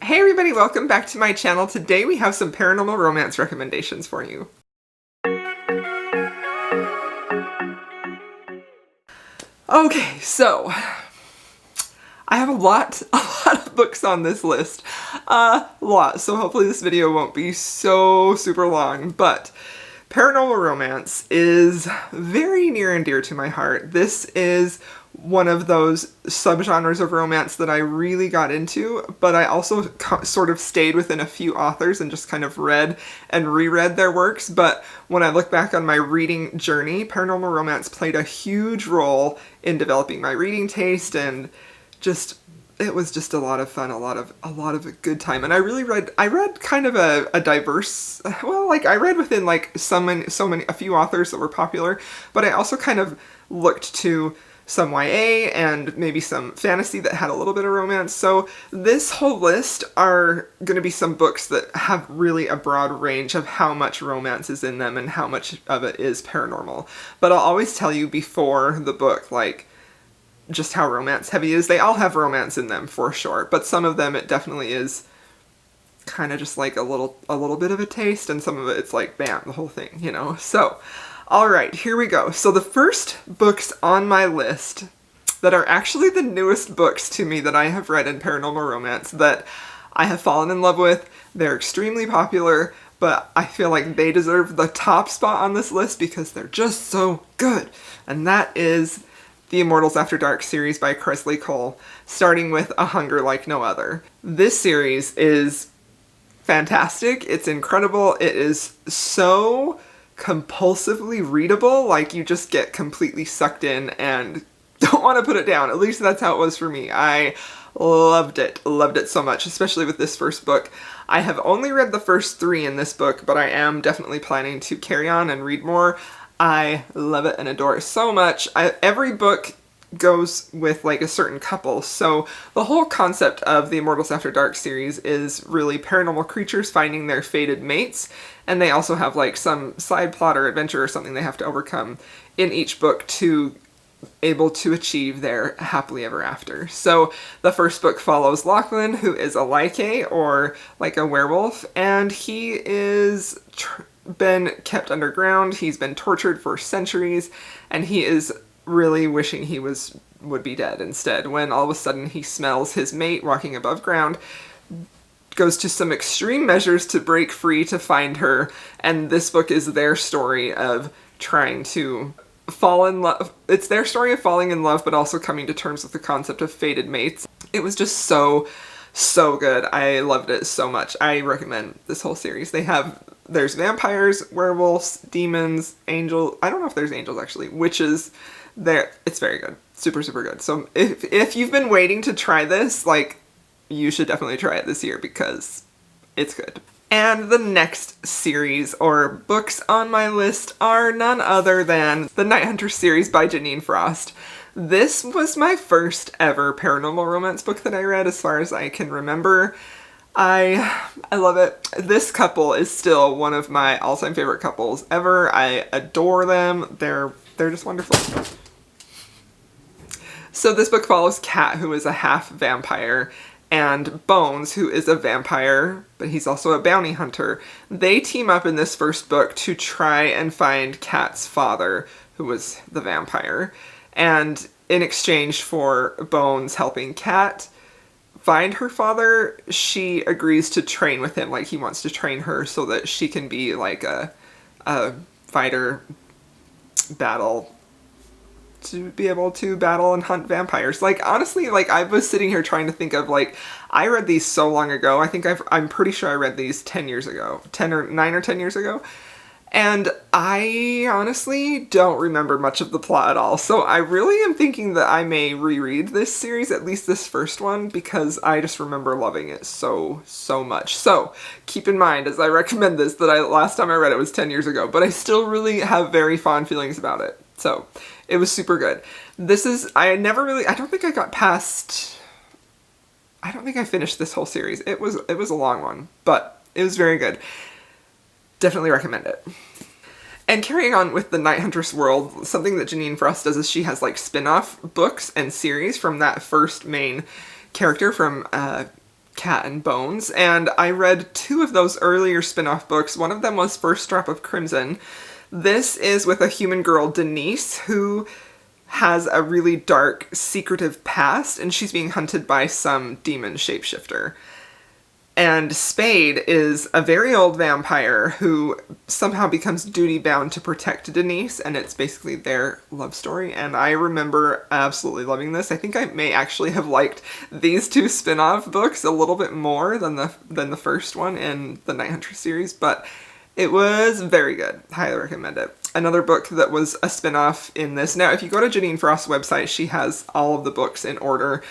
Hey everybody, welcome back to my channel. Today we have some paranormal romance recommendations for you. Okay, so I have a lot of books on this list. A lot, so hopefully this video won't be so super long, but paranormal romance is very near and dear to my heart. This is one of those subgenres of romance that I really got into, but I also sort of stayed within a few authors and just kind of read and reread their works. But when I look back on my reading journey, paranormal romance played a huge role in developing my reading taste, and it was just a lot of fun, a lot of a good time. And I read kind of a diverse, I read within a few authors that were popular, but I also kind of looked to some YA and maybe some fantasy that had a little bit of romance. So this whole list are going to be some books that have really a broad range of how much romance is in them and how much of it is paranormal. But I'll always tell you before the book, just how romance heavy it is. They all have romance in them for sure, but some of them it definitely is kind of just like a little bit of a taste, and some of it it's like bam, the whole thing, you know? So alright, here we go. So the first books on my list that are actually the newest books to me that I have read in paranormal romance that I have fallen in love with. They're extremely popular, but I feel like they deserve the top spot on this list because they're just so good. And that is the Immortals After Dark series by Kresley Cole, starting with A Hunger Like No Other. This series is fantastic. It's incredible. It is so compulsively readable, like you just get completely sucked in and don't want to put it down. At least that's how it was for me. I loved it so much, especially with this first book. I have only read the first 3 in this book, but I am definitely planning to carry on and read more. I love it and adore it so much. Every book goes with like a certain couple, so the whole concept of the Immortals After Dark series is really paranormal creatures finding their fated mates, and they also have like some side plot or adventure or something they have to overcome in each book to able to achieve their happily ever after. So the first book follows Lachlan, who is a Lycae, or like a werewolf, and he is been kept underground. He's been tortured for centuries, and he is really wishing he would be dead instead, when all of a sudden he smells his mate walking above ground, goes to some extreme measures to break free to find her, and this book is their story of trying to fall in love. It's their story of falling in love, but also coming to terms with the concept of fated mates. It was just so good. I loved it so much. I recommend this whole series. There's vampires, werewolves, demons, angels. I don't know if there's angels actually. Witches. It's very good. Super good. So if you've been waiting to try this, you should definitely try it this year because it's good. And the next series or books on my list are none other than the Nighthunters series by Janine Frost. This was my first ever paranormal romance book that I read as far as I can remember. I love it. This couple is still one of my all-time favorite couples ever. I adore them. They're just wonderful. So this book follows Kat, who is a half vampire, and Bones, who is a vampire, but he's also a bounty hunter. They team up in this first book to try and find Kat's father, who was the vampire. And in exchange for Bones helping Kat find her father, she agrees to train with him. Like, he wants to train her so that she can be like a fighter, to be able to battle and hunt vampires. Honestly, I was sitting here trying to think of, I read these so long ago. I think I'm pretty sure I read these 10 years ago. 9 or 10 years ago. And I honestly don't remember much of the plot at all. So I really am thinking that I may reread this series, at least this first one, because I just remember loving it so much. So keep in mind, as I recommend this, that last time I read it was 10 years ago, but I still really have very fond feelings about it. So it was super good. I don't think I finished this whole series. It was a long one, but it was very good. Definitely recommend it. And carrying on with the Nighthunters world, something that Janine Frost does is she has spin-off books and series from that first main character from Cat and Bones, and I read 2 of those earlier spin-off books. One of them was First Drop of Crimson. This is with a human girl, Denise, who has a really dark, secretive past, and she's being hunted by some demon shapeshifter. And Spade is a very old vampire who somehow becomes duty-bound to protect Denise, and it's basically their love story. And I remember absolutely loving this. I think I may actually have liked these 2 spin-off books a little bit more than the first one in the Nighthunters series, but it was very good. Highly recommend it. Another book that was a spin-off in this. Now, if you go to Janine Frost's website, she has all of the books in order,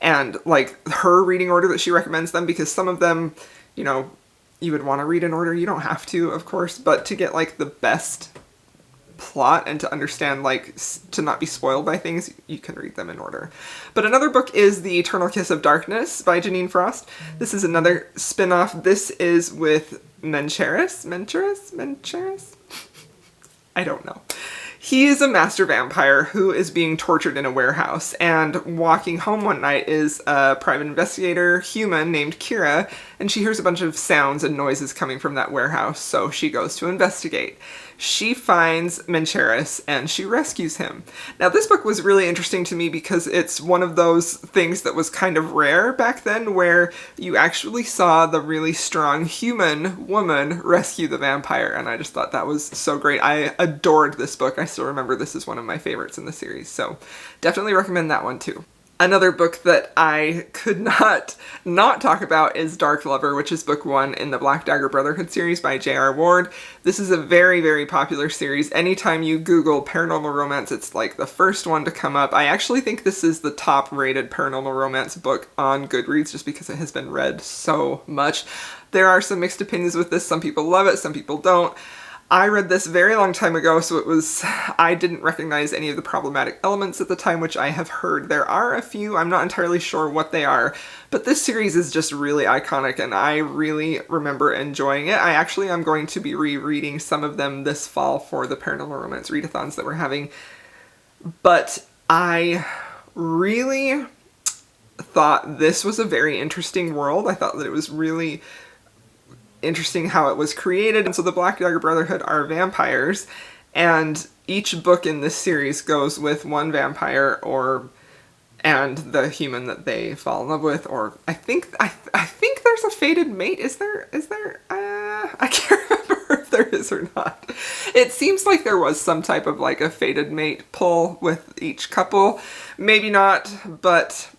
and like her reading order that she recommends them, because some of them, you know, you would want to read in order. You don't have to, of course, but to get like the best plot and to understand, like, to not be spoiled by things, you can read them in order. But another book is The Eternal Kiss of Darkness by Janine Frost. This is another spin-off. This is with Mencheris? I don't know. He is a master vampire who is being tortured in a warehouse, and walking home one night is a private investigator human named Kira, and she hears a bunch of sounds and noises coming from that warehouse, so she goes to investigate. She finds Mencheris and she rescues him. Now, this book was really interesting to me because it's one of those things that was kind of rare back then, where you actually saw the really strong human woman rescue the vampire, and I just thought that was so great. I adored this book. I still remember this is one of my favorites in the series, so definitely recommend that one too. Another book that I could not talk about is Dark Lover, which is book 1 in the Black Dagger Brotherhood series by J.R. Ward. This is a very, very popular series. Anytime you Google paranormal romance, it's like the first one to come up. I actually think this is the top rated paranormal romance book on Goodreads just because it has been read so much. There are some mixed opinions with this. Some people love it, some people don't. I read this very long time ago, so I didn't recognize any of the problematic elements at the time, which I have heard. There are a few, I'm not entirely sure what they are, but this series is just really iconic, and I really remember enjoying it. I actually am going to be rereading some of them this fall for the Paranormal Romance readathons that we're having, but I really thought this was a very interesting world. I thought that it was really interesting how it was created. And so the Black Dagger Brotherhood are vampires, and each book in this series goes with one vampire and the human that they fall in love with, or I think there's a fated mate. Is there? I can't remember if there is or not. It seems like there was some type of like a fated mate pull with each couple. Maybe not, but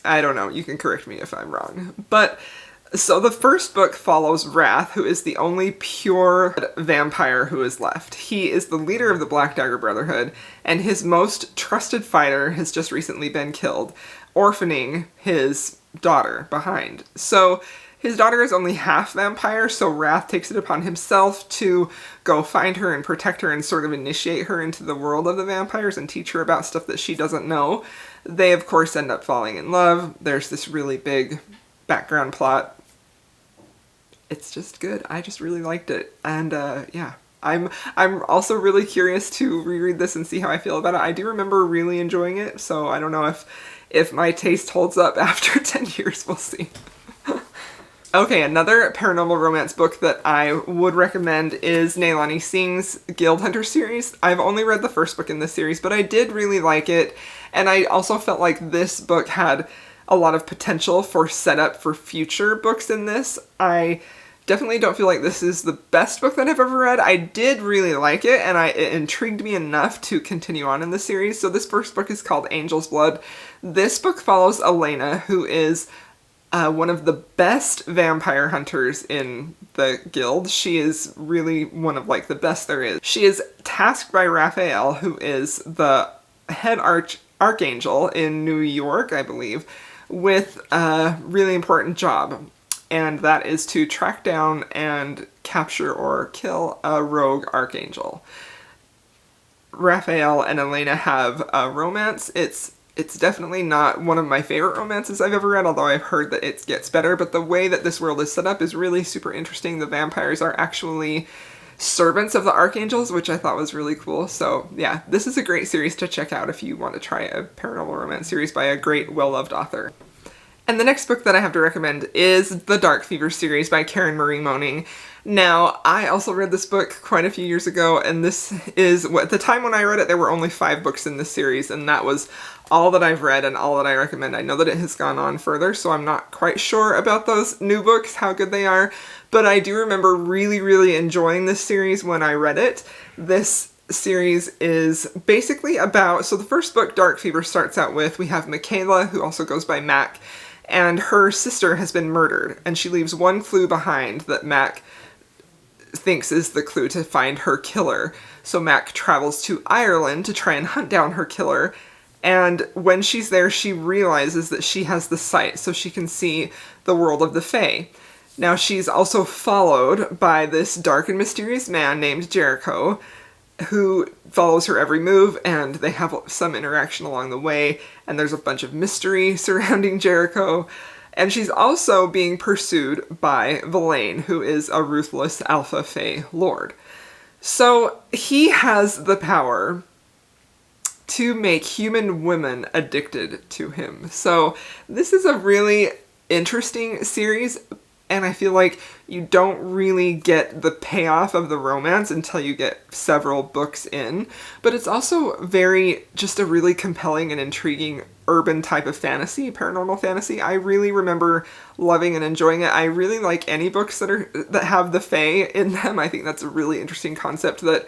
I don't know. You can correct me if I'm wrong. But so the first book follows Wrath, who is the only pure vampire who is left. He is the leader of the Black Dagger Brotherhood, and his most trusted fighter has just recently been killed, orphaning his daughter behind. So his daughter is only half vampire, so Wrath takes it upon himself to go find her and protect her and sort of initiate her into the world of the vampires and teach her about stuff that she doesn't know. They, of course, end up falling in love. There's this really big background plot. It's just good. I just really liked it. And yeah, I'm also really curious to reread this and see how I feel about it. I do remember really enjoying it, so I don't know if my taste holds up after 10 years. We'll see. Okay, another paranormal romance book that I would recommend is Neilani Singh's Guild Hunter series. I've only read the first book in this series, but I did really like it, and I also felt like this book had a lot of potential for setup for future books in this. I definitely don't feel like this is the best book that I've ever read. I did really like it, and it intrigued me enough to continue on in the series. So this first book is called Angel's Blood. This book follows Elena, who is one of the best vampire hunters in the guild. She is really one of like the best there is. She is tasked by Raphael, who is the head archangel in New York, I believe, with a really important job. And that is to track down and capture or kill a rogue archangel. Raphael and Elena have a romance. It's definitely not one of my favorite romances I've ever read, although I've heard that it gets better, but the way that this world is set up is really super interesting. The vampires are actually servants of the archangels, which I thought was really cool. So yeah, this is a great series to check out if you want to try a paranormal romance series by a great, well-loved author. And the next book that I have to recommend is the Dark Fever series by Karen Marie Moning. Now, I also read this book quite a few years ago, and this is, at the time when I read it, there were only 5 books in this series, and that was all that I've read and all that I recommend. I know that it has gone on further, so I'm not quite sure about those new books, how good they are, but I do remember really, really enjoying this series when I read it. This series is basically about, so the first book, Dark Fever, starts out with, we have Michaela, who also goes by Mac, and her sister has been murdered, and she leaves one clue behind that Mac thinks is the clue to find her killer. So Mac travels to Ireland to try and hunt down her killer, and when she's there, she realizes that she has the sight, so she can see the world of the Fae. Now, she's also followed by this dark and mysterious man named Jericho, who follows her every move, and they have some interaction along the way, and there's a bunch of mystery surrounding Jericho. And she's also being pursued by Villain, who is a ruthless Alpha Fae Lord. So he has the power to make human women addicted to him. So this is a really interesting series, and I feel like you don't really get the payoff of the romance until you get several books in. But it's also just a really compelling and intriguing urban type of fantasy, paranormal fantasy. I really remember loving and enjoying it. I really like any books that have the Fae in them. I think that's a really interesting concept that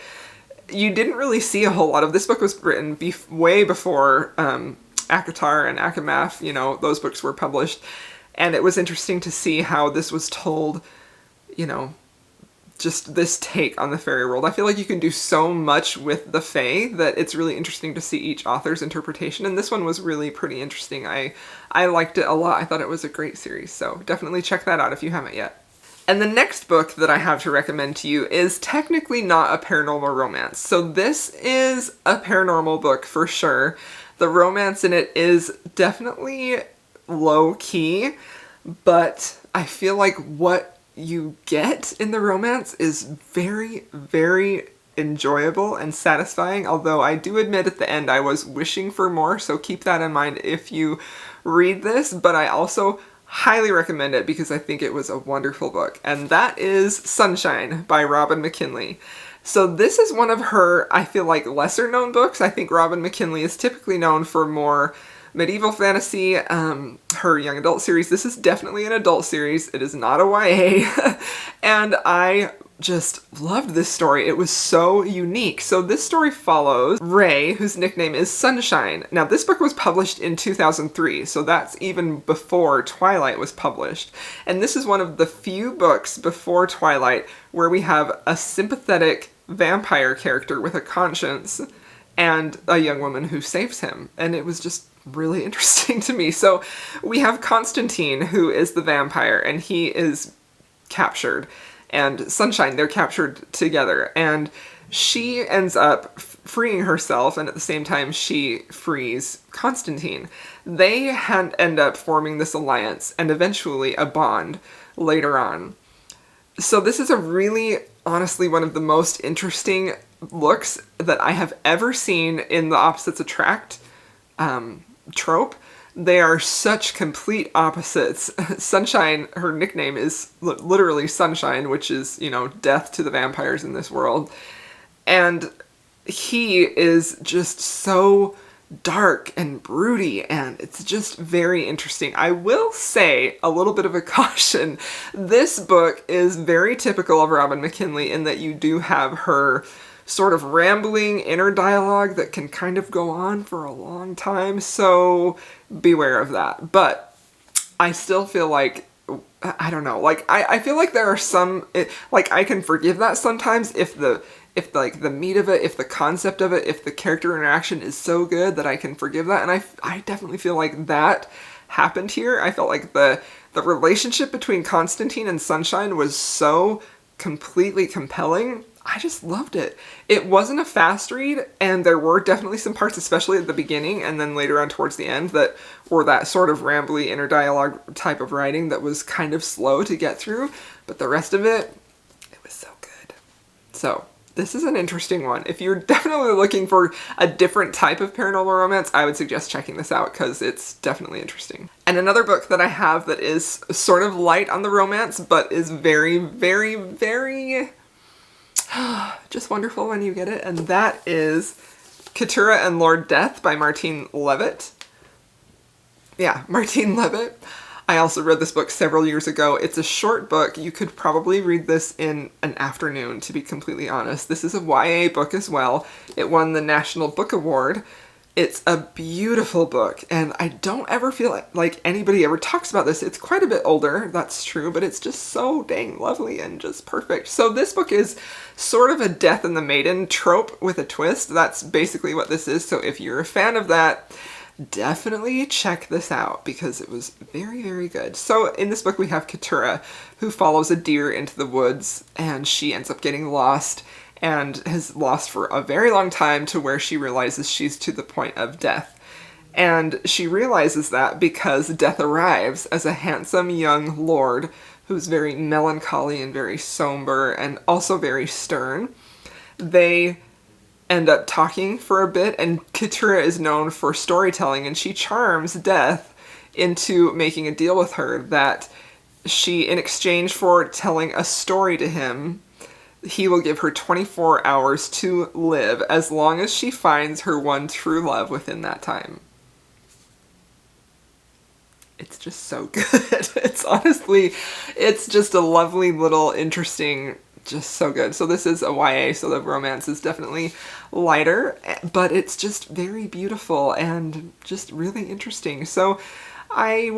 you didn't really see a whole lot of. This book was written way before Akatar and Akamath, those books were published. And it was interesting to see how this was told, just this take on the fairy world. I feel like you can do so much with the Fae that it's really interesting to see each author's interpretation, and this one was really pretty interesting. I liked it a lot. I thought it was a great series, so definitely check that out if you haven't yet. And the next book that I have to recommend to you is technically not a paranormal romance. So this is a paranormal book for sure. The romance in it is definitely low-key, but I feel like what you get in the romance is very, very enjoyable and satisfying, although I do admit at the end I was wishing for more, so keep that in mind if you read this, but I also highly recommend it because I think it was a wonderful book, and that is Sunshine by Robin McKinley. So this is one of her, I feel like, lesser known books. I think Robin McKinley is typically known for more medieval fantasy, her young adult series. This is definitely an adult series. It is not a YA. And I just loved this story. It was so unique. So this story follows Ray, whose nickname is Sunshine. Now this book was published in 2003, so that's even before Twilight was published. And this is one of the few books before Twilight where we have a sympathetic vampire character with a conscience and a young woman who saves him. And it was just really interesting to me. So we have Constantine, who is the vampire, and he is captured, and Sunshine, they're captured together, and she ends up freeing herself, and at the same time she frees Constantine. They end up forming this alliance and eventually a bond later on. So this is a really, honestly, one of the most interesting looks that I have ever seen in the opposites attract trope. They are such complete opposites. Sunshine, her nickname is literally Sunshine, which is, death to the vampires in this world. And he is just so dark and broody, and it's just very interesting. I will say a little bit of a caution. This book is very typical of Robin McKinley in that you do have her sort of rambling inner dialogue that can kind of go on for a long time, so beware of that. But I still feel like, I don't know, like, I feel like there are some, I can forgive that sometimes if the meat of it, if the concept of it, if the character interaction is so good that I can forgive that, and I definitely feel like that happened here. I felt like the relationship between Constantine and Sunshine was so completely compelling. I just loved it. It wasn't a fast read, and there were definitely some parts, especially at the beginning and then later on towards the end, that were that sort of rambly inner dialogue type of writing that was kind of slow to get through, but the rest of it was so good. So This is an interesting one. If you're definitely looking for a different type of paranormal romance, I would suggest checking this out because it's definitely interesting. And another book that I have that is sort of light on the romance, but is very, very, very just wonderful when you get it, and that is Keturah and Lord Death by Martine Leavitt. Yeah, Martine Leavitt. I also read this book several years ago. It's a short book. You could probably read this in an afternoon, to be completely honest. This is a YA book as well. It won the National Book Award. It's a beautiful book, and I don't ever feel like anybody ever talks about this. It's quite a bit older, that's true, but it's just so dang lovely and just perfect. So this book is sort of a Death and the Maiden trope with a twist. That's basically what this is. So if you're a fan of that, definitely check this out because it was very, very good. So in this book we have Keturah, who follows a deer into the woods, and she ends up getting lost and has lost for a very long time to where she realizes she's to the point of death. And she realizes that because Death arrives as a handsome young lord who's very melancholy and very somber and also very stern. They end up talking for a bit, and Keturah is known for storytelling, and she charms Death into making a deal with her that she, in exchange for telling a story to him, he will give her 24 hours to live as long as she finds her one true love within that time. It's just so good. It's honestly, it's just a lovely little interesting, just so good. So this is a YA, so the romance is definitely lighter, but it's just very beautiful and just really interesting. So I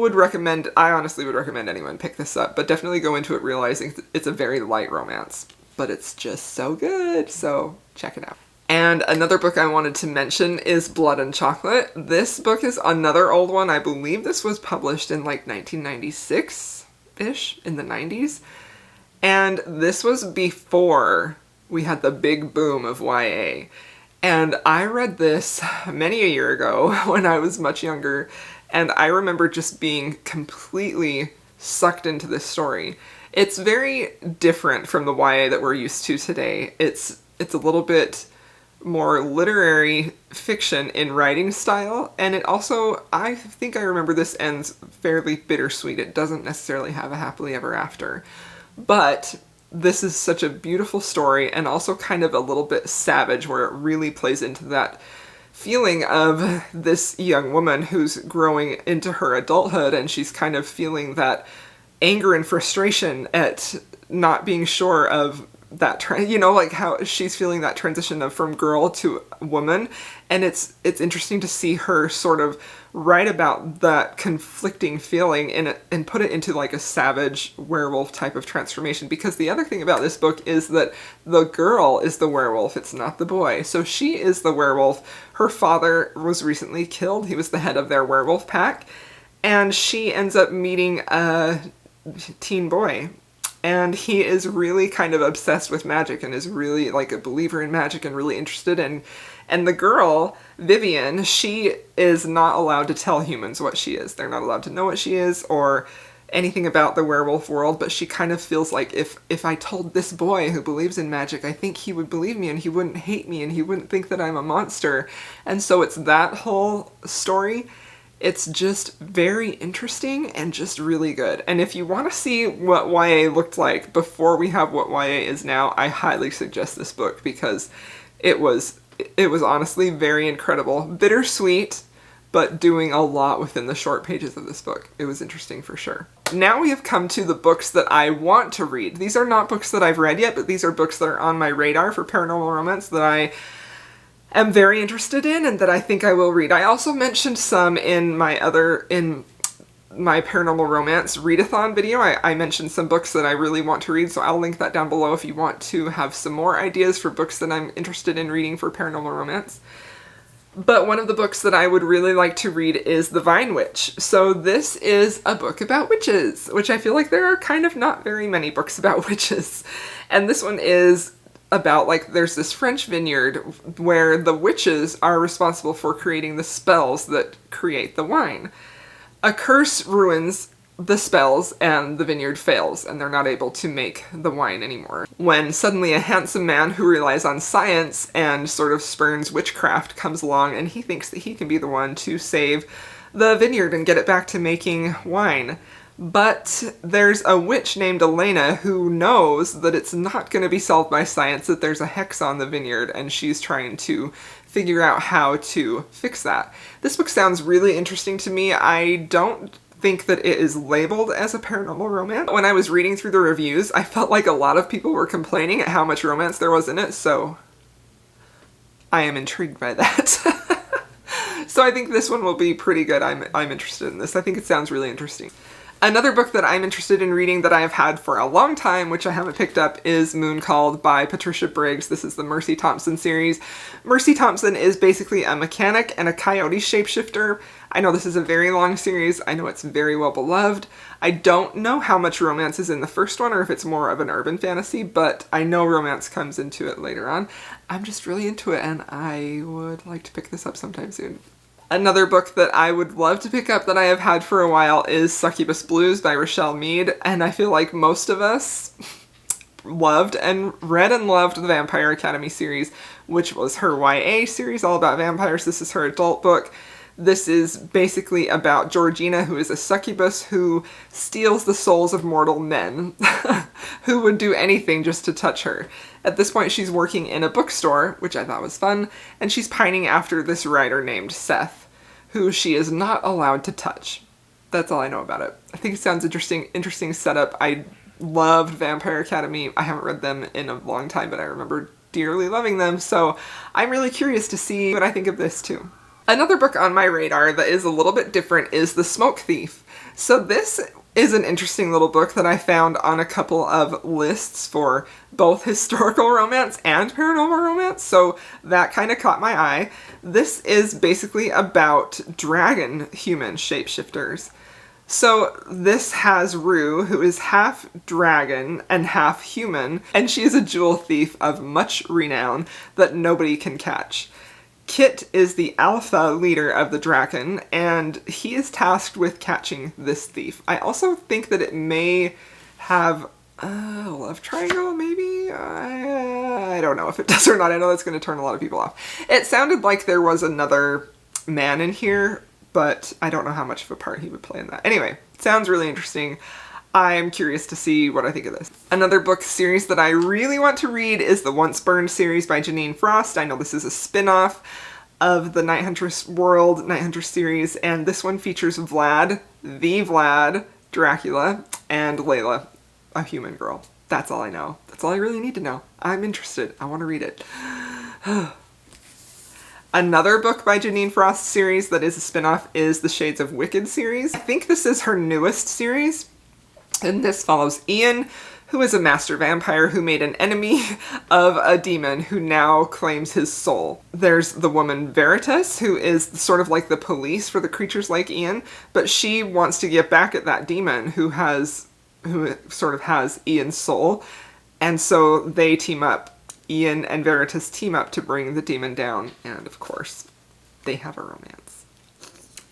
honestly would recommend anyone pick this up, but definitely go into it realizing it's a very light romance, but it's just so good. So check it out. And another book I wanted to mention is Blood and Chocolate. This book is another old one. I believe this was published in like 1996-ish, in the 90s. And this was before we had the big boom of YA. And I read this many a year ago when I was much younger, and I remember just being completely sucked into this story. It's very different from the YA that we're used to today. It's a little bit more literary fiction in writing style, and it also, I think I remember this ends fairly bittersweet. It doesn't necessarily have a happily ever after. But this is such a beautiful story, and also kind of a little bit savage, where it really plays into that feeling of this young woman who's growing into her adulthood, and she's kind of feeling that anger and frustration at not being sure of that, like how she's feeling that transition from girl to woman. And it's interesting to see her sort of write about that conflicting feeling and put it into like a savage werewolf type of transformation. Because the other thing about this book is that the girl is the werewolf, it's not the boy. So she is the werewolf. Her father was recently killed. He was the head of their werewolf pack. And she ends up meeting a teen boy. And he is really kind of obsessed with magic and is really like a believer in magic and really interested in. And the girl, Vivian, she is not allowed to tell humans what she is. They're not allowed to know what she is or anything about the werewolf world, but she kind of feels like if I told this boy who believes in magic, I think he would believe me and he wouldn't hate me and he wouldn't think that I'm a monster. And so it's that whole story. It's just very interesting and just really good. And if you want to see what YA looked like before we have what YA is now, I highly suggest this book because it was honestly very incredible. Bittersweet, but doing a lot within the short pages of this book. It was interesting for sure. Now we have come to the books that I want to read. These are not books that I've read yet, but these are books that are on my radar for paranormal romance that I am very interested in and that I think I will read. I also mentioned some in my paranormal romance readathon video. I mentioned some books that I really want to read, so I'll link that down below if you want to have some more ideas for books that I'm interested in reading for paranormal romance. But one of the books that I would really like to read is The Vine Witch. So this is a book about witches, which I feel like there are kind of not very many books about witches. And this one is about, like, there's this French vineyard where the witches are responsible for creating the spells that create the wine. A curse ruins the spells and the vineyard fails and they're not able to make the wine anymore. When suddenly a handsome man who relies on science and sort of spurns witchcraft comes along, and he thinks that he can be the one to save the vineyard and get it back to making wine. But there's a witch named Elena who knows that it's not going to be solved by science, that there's a hex on the vineyard, and she's trying to figure out how to fix that. This book sounds really interesting to me. I don't think that it is labeled as a paranormal romance. When I was reading through the reviews, I felt like a lot of people were complaining at how much romance there was in it, so I am intrigued by that. So I think this one will be pretty good. I'm interested in this. I think it sounds really interesting. Another book that I'm interested in reading that I have had for a long time, which I haven't picked up, is Moon Called by Patricia Briggs. This is the Mercy Thompson series. Mercy Thompson is basically a mechanic and a coyote shapeshifter. I know this is a very long series. I know it's very well beloved. I don't know how much romance is in the first one or if it's more of an urban fantasy, but I know romance comes into it later on. I'm just really into it and I would like to pick this up sometime soon. Another book that I would love to pick up that I have had for a while is Succubus Blues by Rochelle Mead, and I feel like most of us loved and read and loved the Vampire Academy series, which was her YA series all about vampires. This is her adult book. This is basically about Georgina, who is a succubus who steals the souls of mortal men who would do anything just to touch her. At this point, she's working in a bookstore, which I thought was fun, and she's pining after this writer named Seth, who she is not allowed to touch. That's all I know about it. I think it sounds interesting setup. I loved Vampire Academy. I haven't read them in a long time, but I remember dearly loving them, so I'm really curious to see what I think of this too. Another book on my radar that is a little bit different is The Smoke Thief. So this is an interesting little book that I found on a couple of lists for both historical romance and paranormal romance, so that kind of caught my eye. This is basically about dragon human shapeshifters. So this has Rue, who is half dragon and half human, and she is a jewel thief of much renown that nobody can catch. Kit is the alpha leader of the Draken, and he is tasked with catching this thief. I also think that it may have a love triangle, maybe? I don't know if it does or not. I know that's going to turn a lot of people off. It sounded like there was another man in here, but I don't know how much of a part he would play in that. Anyway, it sounds really interesting. I'm curious to see what I think of this. Another book series that I really want to read is the Once Burned series by Janine Frost. I know this is a spin-off of the Nighthunters world, Nighthunters series, and this one features Vlad, the Vlad, Dracula, and Layla, a human girl. That's all I know. That's all I really need to know. I'm interested. I want to read it. Another book by Janine Frost series that is a spin-off is the Shades of Wicked series. I think this is her newest series. And this follows Ian, who is a master vampire who made an enemy of a demon who now claims his soul. There's the woman Veritas, who is sort of like the police for the creatures like Ian, but she wants to get back at that demon who sort of has Ian's soul. And so they team up. Ian and Veritas team up to bring the demon down, and of course, they have a romance.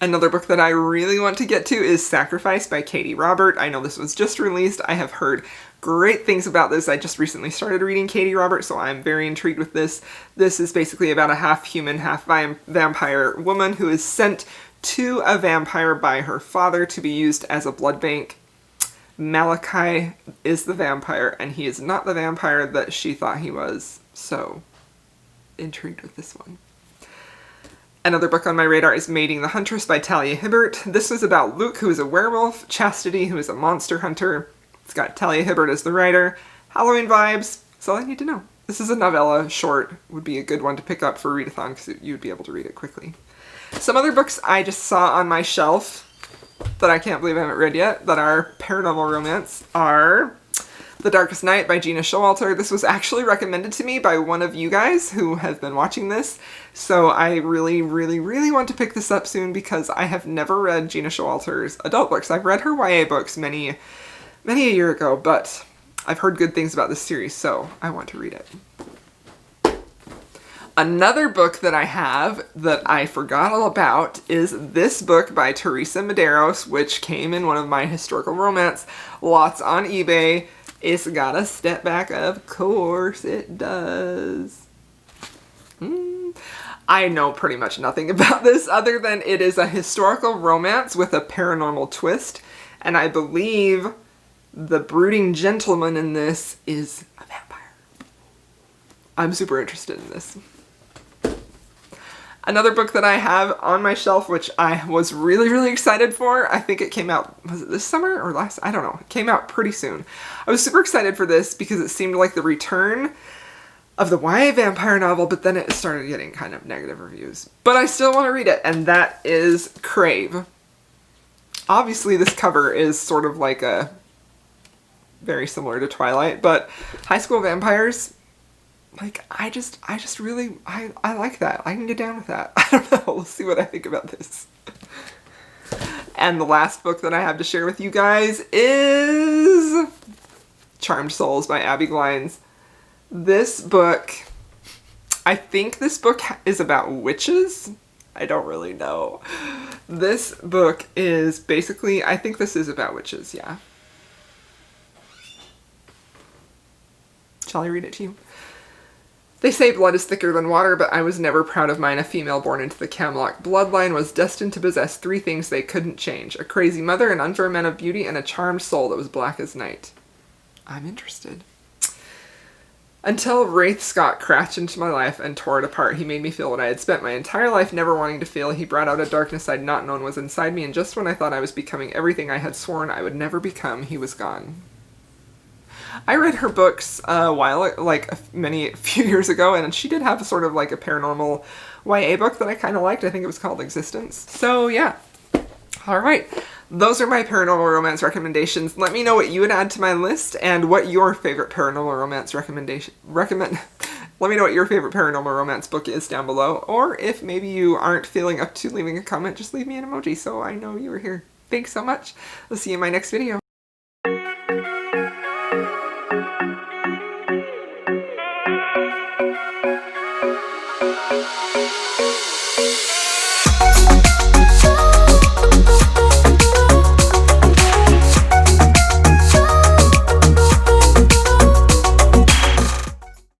Another book that I really want to get to is Sacrifice by Katie Robert. I know this was just released. I have heard great things about this. I just recently started reading Katie Robert, so I'm very intrigued with this. This is basically about a half human, half vampire woman who is sent to a vampire by her father to be used as a blood bank. Malachi is the vampire, and he is not the vampire that she thought he was, so intrigued with this one. Another book on my radar is Mating the Huntress by Talia Hibbert. This was about Luke, who is a werewolf, Chastity, who is a monster hunter. It's got Talia Hibbert as the writer. Halloween vibes. That's all I need to know. This is a novella, short, would be a good one to pick up for readathon because you'd be able to read it quickly. Some other books I just saw on my shelf that I can't believe I haven't read yet that are paranormal romance are The Darkest Night by Gina Showalter. This was actually recommended to me by one of you guys who has been watching this, so I really, really, really want to pick this up soon because I have never read Gina Showalter's adult books. I've read her YA books many a year ago, but I've heard good things about this series, so I want to read it. Another book that I have that I forgot all about is this book by Teresa Medeiros, which came in one of my historical romance lots on eBay. It's got a step back, of course it does. I know pretty much nothing about this other than it is a historical romance with a paranormal twist, and I believe the brooding gentleman in this is a vampire. I'm super interested in this. Another book that I have on my shelf, which I was really, really excited for, I think it came out, was it this summer or last? I don't know. It came out pretty soon. I was super excited for this because it seemed like the return of the YA vampire novel, but then it started getting kind of negative reviews. But I still want to read it, and that is Crave. Obviously, this cover is sort of like a, very similar to Twilight, but high school vampires, like, I just really, I like that. I can get down with that. I don't know. We'll see what I think about this. And the last book that I have to share with you guys is Charmed Souls by Abby Glines. This book, I think this book is about witches. I don't really know. This book is basically, I think this is about witches, yeah. Shall I read it to you? They say blood is thicker than water, but I was never proud of mine. A female born into the Camelot bloodline was destined to possess three things they couldn't change: a crazy mother, an unfair man of beauty, and a charmed soul that was black as night. I'm interested. Until Wraith Scott crashed into my life and tore it apart, he made me feel what I had spent my entire life never wanting to feel. He brought out a darkness I'd not known was inside me, and just when I thought I was becoming everything I had sworn I would never become, he was gone. I read her books a few years ago, and she did have sort of like a paranormal YA book that I kind of liked. I think it was called Existence. So yeah. All right. Those are my paranormal romance recommendations. Let me know what you would add to my list and what your favorite paranormal romance Let me know what your favorite paranormal romance book is down below. Or if maybe you aren't feeling up to leaving a comment, just leave me an emoji so I know you were here. Thanks so much. I'll see you in my next video.